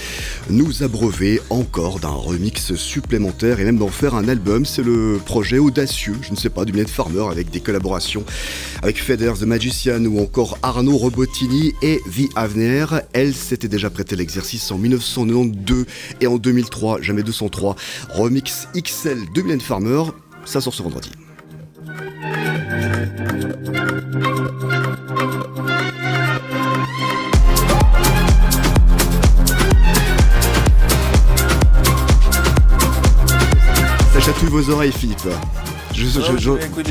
nous abreuver encore d'un remix supplémentaire et même d'en faire un album. C'est le projet audacieux, je ne sais pas, du Mylène Farmer avec des collaborations avec Feder, The Magician ou encore Arnaud Robotini et The Avner. Elle s'était déjà prêté l'exercice en 1992 et en 2003, jamais 203. Remix XL de Mylène Farmer. Ça sort ce vendredi. Ça chatouille vos oreilles, Philippe. Je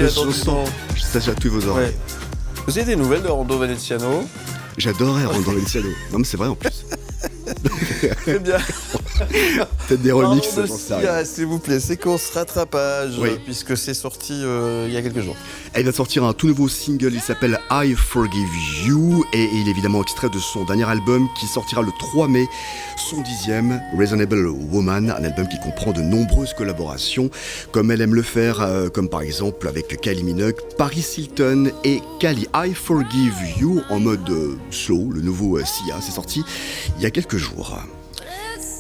sens. Ça chatouille vos oreilles. Ouais. Vous avez des nouvelles de Rondo Veneziano ? J'adorais Rondo Veneziano. Non mais c'est vrai en plus. C'est bien. Peut-être des remixes, j'en sais rien. S'il vous plaît, séquence rattrapage, puisque c'est sorti il y a quelques jours. Elle vient de sortir un tout nouveau single, il s'appelle I Forgive You, et il est évidemment extrait de son dernier album qui sortira le 3 mai, son 10e, Reasonable Woman, un album qui comprend de nombreuses collaborations, comme elle aime le faire, comme par exemple avec Kylie Minogue, Paris Hilton et Kali. I Forgive You en mode slow, le nouveau Sia, c'est sorti il y a quelques jours.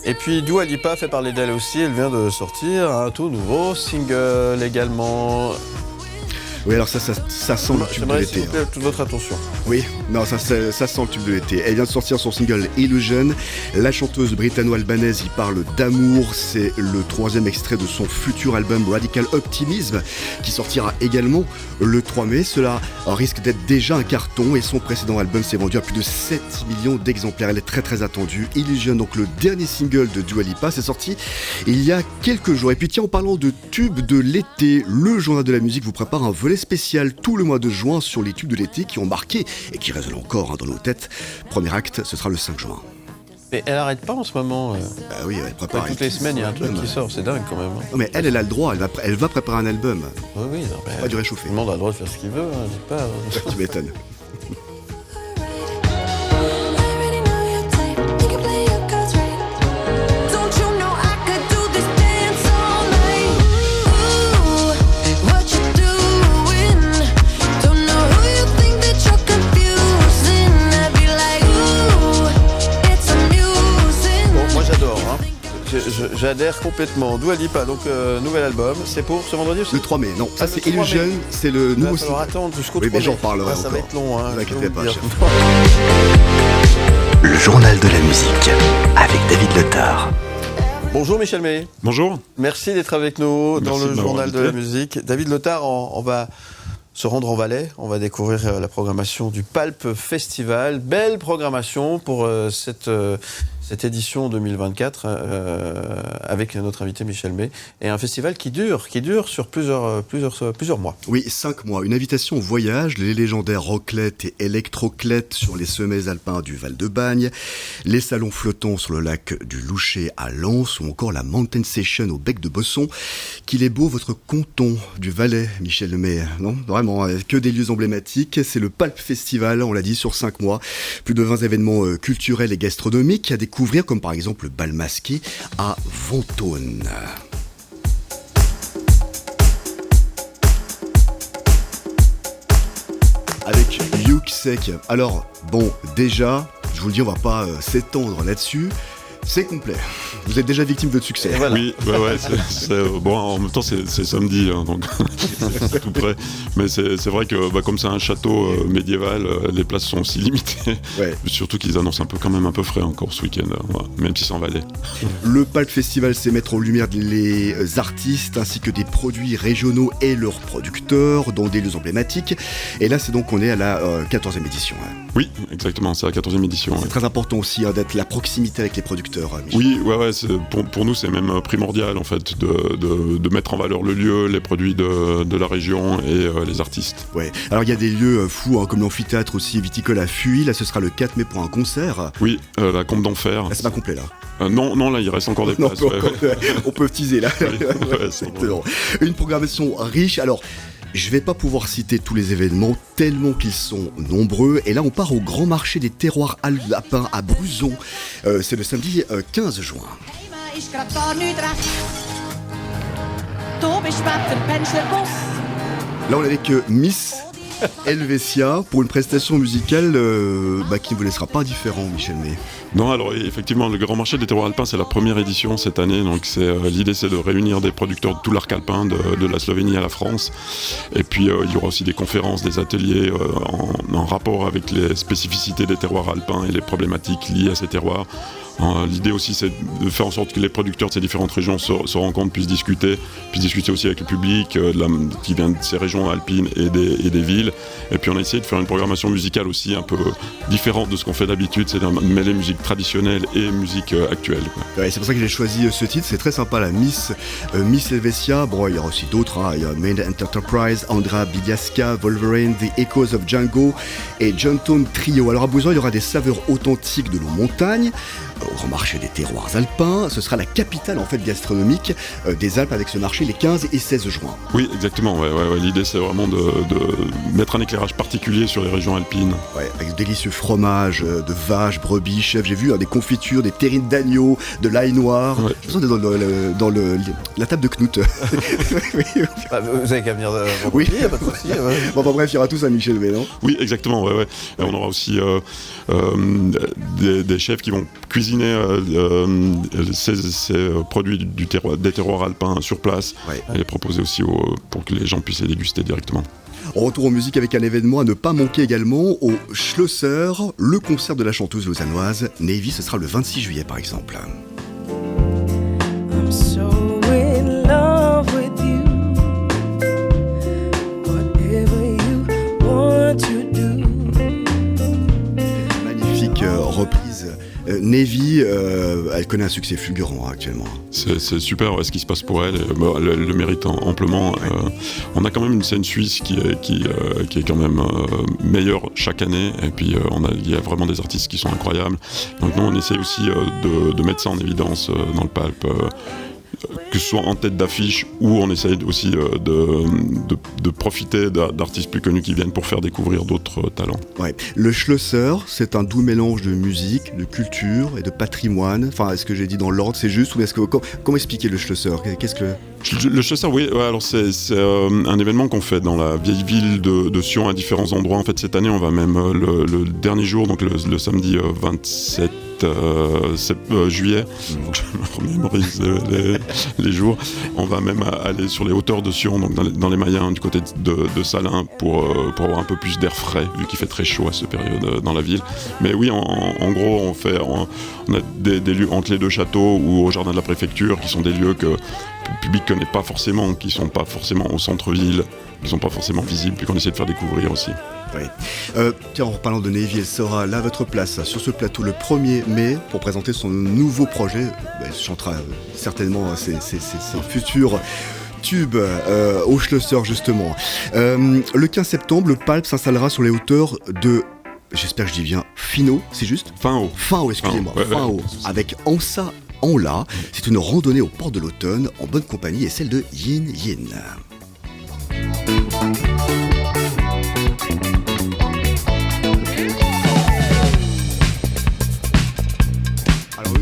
Et puis Dua Lipa fait parler d'elle aussi, elle vient de sortir un tout nouveau single également. Oui, alors ça sent le tube de l'été. S'il vous plaît, toute votre attention. Oui, non, ça sent le tube de l'été. Elle vient de sortir son single Illusion. La chanteuse britanno-albanaise y parle d'amour. C'est le 3e extrait de son futur album Radical Optimism, qui sortira également le 3 mai. Cela risque d'être déjà un carton et son précédent album s'est vendu à plus de 7 millions d'exemplaires. Elle est très très attendue. Illusion, donc le dernier single de Dua Lipa, c'est sorti il y a quelques jours. Et puis tiens, en parlant de tubes de l'été, le journal de la musique vous prépare un volet spécial tout le mois de juin sur les tubes de l'été qui ont marqué et qui résonnent encore dans nos têtes. Premier acte, ce sera le 5 juin. Mais elle arrête pas en ce moment. Bah oui, elle prépare. Toutes les semaines, il y a un truc qui sort, c'est dingue quand même. Non, mais elle a le droit, elle va préparer un album. Oui, non, mais pas du réchauffer. Tout le monde a le droit de faire ce qu'il veut, dis pas. Tu m'étonnes. J'adhère complètement. Dua Lipa, donc nouvel album, c'est pour ce vendredi aussi. Le 3 mai, non, ça c'est Illusion, c'est le nouveau single. Alors attendre jusqu'au 3 mai. Oui, mais j'en parlerai encore. Ça va être long, ne vous inquiétez pas, chef. Le journal de la musique, avec David Letard. Bonjour Michel May. Bonjour. Merci d'être avec nous dans le journal de la invité. musique. David Letard, on va se rendre en Valais, on va découvrir la programmation du Pulp Festival. Belle programmation pour cette édition 2024 avec notre invité Michel May. Et un festival qui dure sur plusieurs mois. Oui, 5 mois. Une invitation au voyage, les légendaires roclettes et électroclettes sur les sommets alpins du Val-de-Bagne, les salons flottants sur le lac du Louchet à Lens ou encore la Mountain Session au Bec de Bosson. Qu'il est beau votre canton du Valais, Michel May. Non, vraiment, que des lieux emblématiques. C'est le Pulp Festival, on l'a dit, sur 5 mois. Plus de 20 événements culturels et gastronomiques à découvrir, comme par exemple le bal masqué à Ventône. Avec Yuxek. Alors, bon, déjà, je vous le dis, on va pas s'étendre là-dessus. C'est complet. Vous êtes déjà victime de votre succès. Voilà. Oui, bon, en même temps, c'est samedi, hein, donc c'est tout près. Mais c'est vrai que comme c'est un château médiéval, les places sont aussi limitées. Ouais. Surtout qu'ils annoncent quand même un peu frais encore ce week-end, même si c'est en Valais. Le Pulp Festival, c'est mettre en lumière les artistes ainsi que des produits régionaux et leurs producteurs dans des lieux emblématiques. Et là, c'est donc on est à la 14e édition. Hein. Oui, exactement, c'est la 14e édition. C'est très important aussi d'être la proximité avec les producteurs. Michel. Oui, pour nous c'est même primordial en fait de mettre en valeur le lieu, les produits de la région et les artistes. Ouais. Alors il y a des lieux fous comme l'amphithéâtre aussi viticole à Fuy. Là ce sera le 4 mai pour un concert. Oui, la Combe d'Enfer. Là, c'est pas complet là. Non, là il reste encore des places. On peut teaser là. Exactement. Une programmation riche. Alors. Je vais pas pouvoir citer tous les événements tellement qu'ils sont nombreux. Et là, on part au grand marché des terroirs alpins à Bruzon. C'est le samedi 15 juin. Là, on est avec Miss Helvetia pour une prestation musicale qui ne vous laissera pas indifférent, Michel May. Non, alors effectivement, le Grand Marché des terroirs alpins, c'est la première édition cette année. Donc l'idée, c'est de réunir des producteurs de tout l'arc alpin, de la Slovénie à la France. Et puis il y aura aussi des conférences, des ateliers en rapport avec les spécificités des terroirs alpins et les problématiques liées à ces terroirs. L'idée aussi, c'est de faire en sorte que les producteurs de ces différentes régions se rencontrent, puissent discuter aussi avec le public qui vient de ces régions alpines et des villes. Et puis on a essayé de faire une programmation musicale aussi un peu différente de ce qu'on fait d'habitude, c'est de mêler musique traditionnelle et musique actuelle. Ouais, c'est pour ça que j'ai choisi ce titre, c'est très sympa, la Miss Helvetia. Bon, il y aura aussi d'autres, il y a Main Enterprise, Andra Bidiaska, Wolverine, The Echoes of Django et John Tone Trio. Alors à Bouzon, il y aura des saveurs authentiques de nos montagnes. au Grand Marché des terroirs alpins. Ce sera la capitale en fait gastronomique des Alpes avec ce marché les 15 et 16 juin. Oui, exactement. Ouais. L'idée, c'est vraiment de mettre un éclairage particulier sur les régions alpines. Ouais, avec de délicieux fromages de vaches, brebis, chèvres. J'ai vu des confitures, des terrines d'agneau, de l'ail noir. Ouais. Je me sens dans la table de Knut. Vous avez qu'à venir de oui, il n'y a pas de souci. Ouais. Bon, bref, il y aura tous à Michel V, non ? Oui, exactement. Ouais. Et on aura aussi des chefs qui vont cuisiner ces produits des terroirs alpins sur place et les proposer aussi pour que les gens puissent les déguster directement. On retourne en musique avec un événement à ne pas manquer également au Schlosser, le concert de la chanteuse lausannoise Navy. Ce sera le 26 juillet par exemple. I'm so in love with you. Whatever you want to do. Magnifique reprise. Navy, elle connaît un succès fulgurant actuellement. C'est super ce qui se passe pour elle, elle le mérite amplement. On a quand même une scène suisse qui est quand même meilleure chaque année, et puis il y a vraiment des artistes qui sont incroyables. Donc nous on essaye aussi de mettre ça en évidence dans le Pulp. Que ce soit en tête d'affiche ou on essaye aussi de profiter d'artistes plus connus qui viennent pour faire découvrir d'autres talents. Ouais. Le Schlosser, c'est un doux mélange de musique, de culture et de patrimoine. Enfin, est-ce que j'ai dit dans l'ordre, c'est juste, ou est-ce que comment expliquer le Schlosser ? Qu'est-ce que le Schlosser, oui. Alors c'est un événement qu'on fait dans la vieille ville de Sion à différents endroits. En fait, cette année, on va même le dernier jour, donc le samedi 27. Juillet, faut que je me remémorise les jours. On va même aller sur les hauteurs de Sion, donc dans les Mayens, du côté de Salins, pour avoir un peu plus d'air frais, vu qu'il fait très chaud à cette période dans la ville. Mais oui, en gros, on a des lieux entre les deux châteaux ou au jardin de la préfecture, qui sont des lieux que le public ne connaît pas forcément, qui ne sont pas forcément au centre-ville, qui ne sont pas forcément visibles, puis qu'on essaie de faire découvrir aussi. Oui. Tiens, en parlant de Navy, elle sera là à votre place sur ce plateau le 1er mai pour présenter son nouveau projet. Elle chantera certainement ses futurs tubes au Schlosser justement. Le 15 septembre, le Pulp s'installera sur les hauteurs de, j'espère que je dis bien, Finot, c'est juste ? Finot, excusez-moi. Finot, avec Ansa Anla. C'est une randonnée au port de l'automne en bonne compagnie et celle de Yin Yin.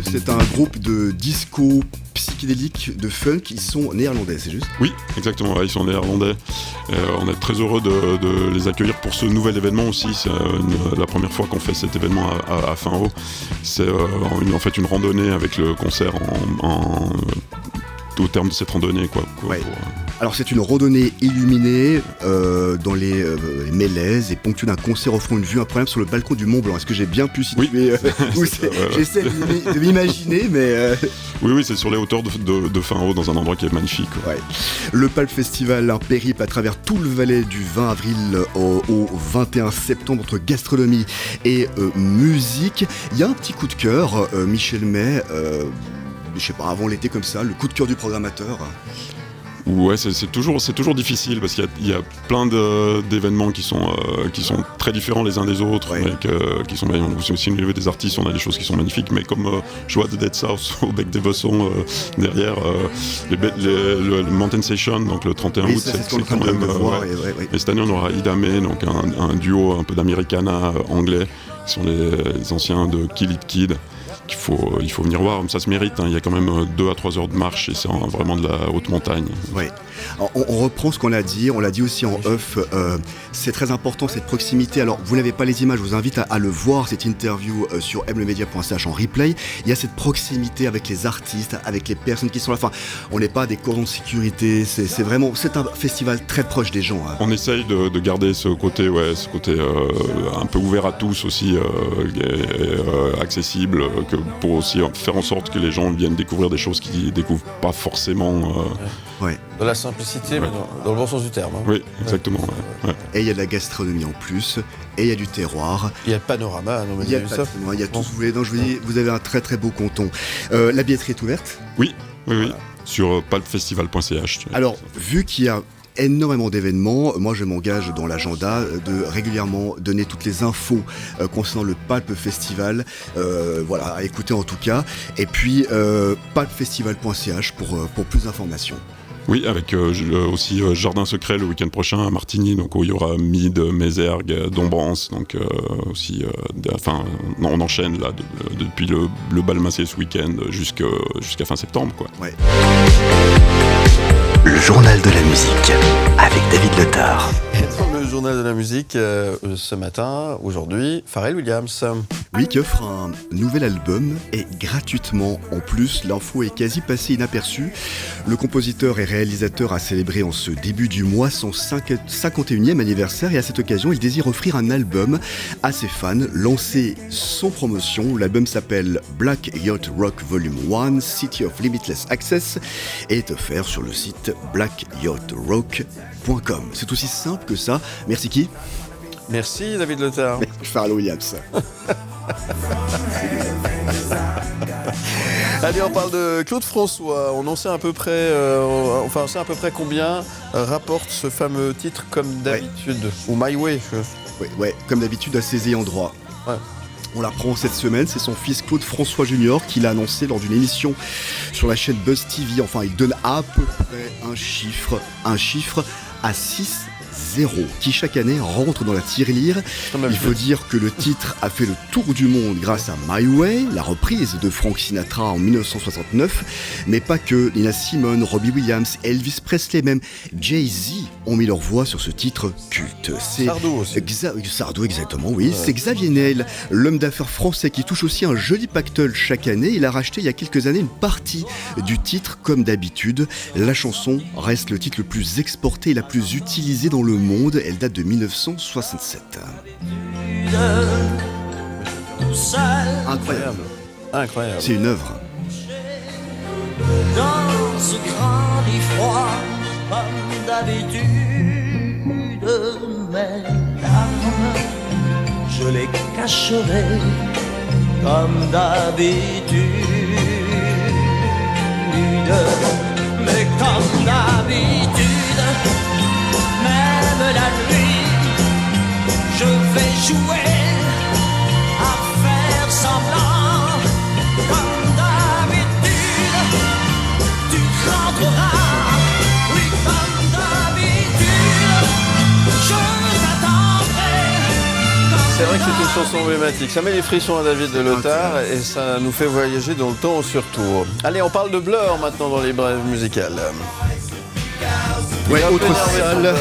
C'est un groupe de disco psychédélique, de funk. Ils sont néerlandais, c'est juste ? Oui, exactement, ils sont néerlandais. On est très heureux de les accueillir pour ce nouvel événement aussi. C'est la première fois qu'on fait cet événement à Finot. C'est en fait une randonnée avec le concert au terme de cette randonnée, quoi. Alors c'est une randonnée illuminée dans les mélèzes et ponctuée d'un concert offrant une vue incroyable sur le balcon du Mont Blanc. Est-ce que j'ai bien pu situer où c'est ? J'essaie de m'imaginer, mais... Oui, c'est sur les hauteurs de Finot, dans un endroit qui est magnifique. Ouais. Le Pulp Festival, un périple à travers tout le Valais du 20 avril au 21 septembre entre gastronomie et musique. Il y a un petit coup de cœur, Michel May, je sais pas, avant l'été comme ça, le coup de cœur du programmateur. Ouais, c'est toujours difficile parce qu'il y a plein d'événements qui sont très différents les uns des autres, mais qui sont bien. Aussi au niveau des artistes, on a des choses qui sont magnifiques, mais comme je vois The Dead South au Bec des Bossons derrière, le Mountain Session, donc le 31 août, c'est quand même. Et cette année, on aura Ida May, donc un duo un peu d'Americana anglais, qui sont les anciens de Kill It Kid. Il faut venir voir, ça se mérite, hein. Il y a quand même 2 à 3 heures de marche et c'est vraiment de la haute montagne. Oui. On reprend ce qu'on a dit, on l'a dit aussi en off, c'est très important cette proximité. Alors vous n'avez pas les images, je vous invite à le voir, cette interview sur mlemedia.ch en replay. Il y a cette proximité avec les artistes, avec les personnes qui sont là. Enfin, on n'est pas des cordons de sécurité, c'est un festival très proche des gens. Hein. On essaye de garder ce côté un peu ouvert à tous aussi, accessible, pour aussi faire en sorte que les gens viennent découvrir des choses qu'ils ne découvrent pas forcément. De la simplicité, mais dans le bon sens du terme. Hein. Oui, exactement. Ouais. Et il y a de la gastronomie en plus, et il y a du terroir. Il y a le panorama, il y a tout ce que vous voulez. Donc je vous dis, vous avez un très très beau canton. La billetterie est ouverte ? Oui. Sur pulpfestival.ch. Alors, vu qu'il y a énormément d'événements. Moi, je m'engage dans l'agenda de régulièrement donner toutes les infos concernant le Pulp Festival. Voilà, à écouter en tout cas. Et puis, pulpfestival.ch pour plus d'informations. Oui, avec aussi Jardin Secret le week-end prochain à Martigny, donc où il y aura Mide, Mézergue, Dombrance, donc aussi, on enchaîne là depuis le bal Massé ce week-end jusqu'à fin septembre, quoi. Ouais. Le journal de la musique avec David Letard. Dans le journal de la musique, ce matin, aujourd'hui, Pharrell Williams. Oui, qui offre un nouvel album et gratuitement en plus. L'info est quasi passée inaperçue. Le compositeur et réalisateur a célébré en ce début du mois son 51e anniversaire et à cette occasion, il désire offrir un album à ses fans, lancé sans promotion. L'album s'appelle Black Yacht Rock Volume 1, City of Limitless Access et est offert sur le site blackyachts.com. C'est aussi simple que ça. Merci qui ? Merci David Letard. Pharrell Williams. Allez, on parle de Claude François. On sait à peu près, combien rapporte ce fameux titre Comme d'habitude, ou My Way. Ouais, comme d'habitude à ses ayants droit. Ouais. On l'apprend cette semaine, c'est son fils Claude François Jr. qui l'a annoncé lors d'une émission sur la chaîne Buzz TV. Enfin, il donne à peu près un chiffre à 6-0, qui chaque année rentre dans la tirelire. Il faut dire que le titre a fait le tour du monde grâce à My Way, la reprise de Frank Sinatra en 1969, mais pas que. Nina Simone, Robbie Williams, Elvis Presley, même Jay-Z ont mis leur voix sur ce titre culte. C'est Sardou aussi. Sardou, exactement, oui. Ouais. C'est Xavier Niel, l'homme d'affaires français qui touche aussi un joli pactole chaque année. Il a racheté il y a quelques années une partie du titre Comme d'habitude. La chanson reste le titre le plus exporté et la plus utilisée dans le monde. Elle date de 1967. Incroyable. C'est une œuvre. Dans ce grand lit froid, comme d'habitude, mes larmes, je les cacherai comme d'habitude. Mais comme d'habitude, même la nuit, je vais jouer à faire semblant. Comme d'habitude, tu rentreras. Oui, comme d'habitude, je t'attendrai. C'est vrai que c'est une chanson emblématique. Ça met les frissons à David Letard et ça nous fait voyager dans le temps surtout. Allez, on parle de Blur maintenant dans les brèves musicales. Ouais, autre salle,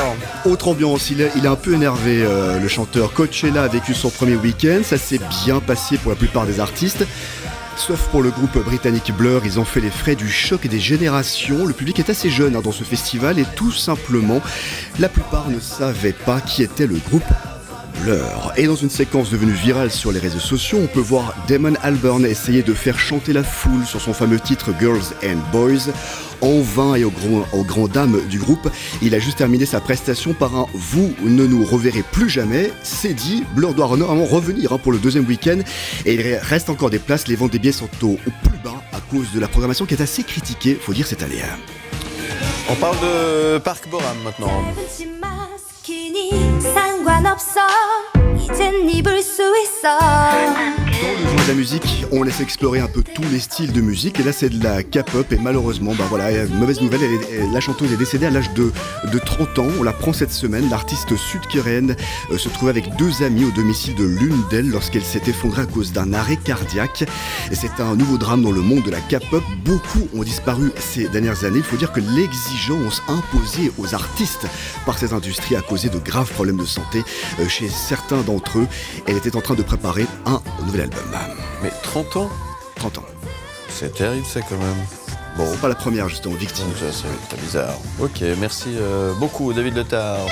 autre ambiance, il est un peu énervé le chanteur. Coachella a vécu son premier week-end, ça s'est bien passé pour la plupart des artistes. Sauf pour le groupe britannique Blur, ils ont fait les frais du choc des générations. Le public est assez jeune dans ce festival et tout simplement, la plupart ne savaient pas qui était le groupe Blur. Et dans une séquence devenue virale sur les réseaux sociaux, on peut voir Damon Albarn essayer de faire chanter la foule sur son fameux titre Girls and Boys. En vain et aux grandes dames du groupe, il a juste terminé sa prestation par un « Vous ne nous reverrez plus jamais ». C'est dit, Blur doit normalement revenir pour le deuxième week-end et il reste encore des places. Les ventes des billets sont au plus bas à cause de la programmation qui est assez critiquée, faut dire cette année. On parle de Park Bo-ram maintenant. Dans le journal de la musique, on laisse explorer un peu tous les styles de musique et là c'est de la K-pop et malheureusement, mauvaise nouvelle, la chanteuse est décédée à l'âge de 30 ans. On l'apprend cette semaine, l'artiste sud-coréenne se trouvait avec deux amis au domicile de l'une d'elles lorsqu'elle s'est effondrée à cause d'un arrêt cardiaque. Et c'est un nouveau drame dans le monde de la K-pop. Beaucoup ont disparu ces dernières années. Il faut dire que l'exigence imposée aux artistes par ces industries a causé de graves problèmes de santé chez certains d'entre eux. Elle était en train de préparer un nouvel album. Mais 30 ans ? 30 ans. C'est terrible ça quand même. Bon, pas la première justement, victime. Ça, c'est très bizarre. Ok, merci beaucoup David Letard.